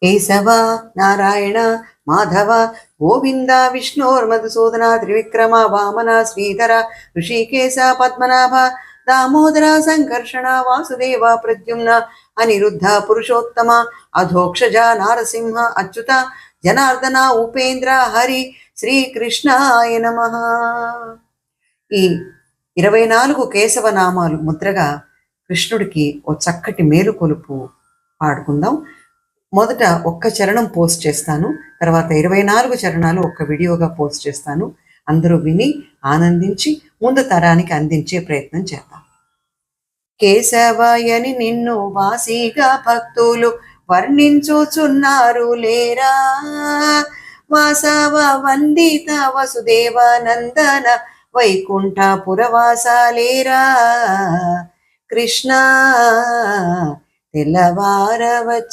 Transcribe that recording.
కేశవ నారాయణ మాధవ గోవింద విష్ణోర్మధుసూదన త్రివిక్రమ వామన శ్రీధర ఋషికేశ పద్మనాభ దామోదర సంకర్షణ వాసుదేవ ప్రద్యుమ్న అనిరుద్ధ పురుషోత్తమ అధోక్షజ నారసింహ అచ్యుత జనార్దన ఉపేంద్ర హరి శ్రీకృష్ణాయ నమః. ఈ 24 కేశవ నామాలు ముద్రగా కృష్ణుడికి ఓ చక్కటి మేలుకొలుపు పాడుకుందాం. మొదట ఒక్క చరణం పోస్ట్ చేస్తాను, తర్వాత 24 చరణాలు ఒక్క వీడియోగా పోస్ట్ చేస్తాను. అందరూ విని ఆనందించి ముందు తరానికి అందించే ప్రయత్నం చేద్దాం. కేశవయని నిన్ను వాసిగా భక్తులు వర్ణించుచున్నారు లేరా, వాసవ వందిత వసుదేవ నందన వైకుంఠ పురవాసాలేరా. కృష్ణ తెల్లవారవ